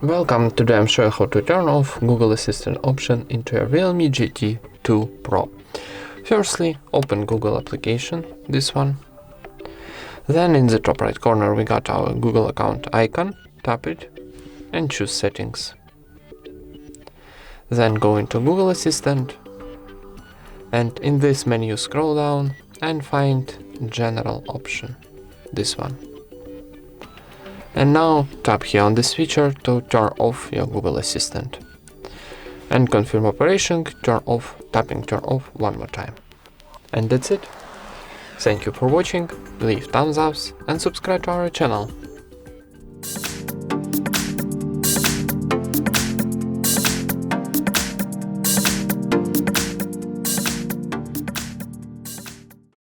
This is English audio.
Welcome, today I'm showing how to turn off Google Assistant option into a REALME GT 2 Pro. Firstly, open Google application, this one. Then in the top right corner we got our Google account icon, tap it and choose settings. Then go into Google Assistant and in this menu scroll down and find general option, this one. And now tap here on this feature to turn off your Google Assistant. And confirm operation, turn off, tapping turn off one more time. And that's it. Thank you for watching, leave thumbs ups and subscribe to our channel.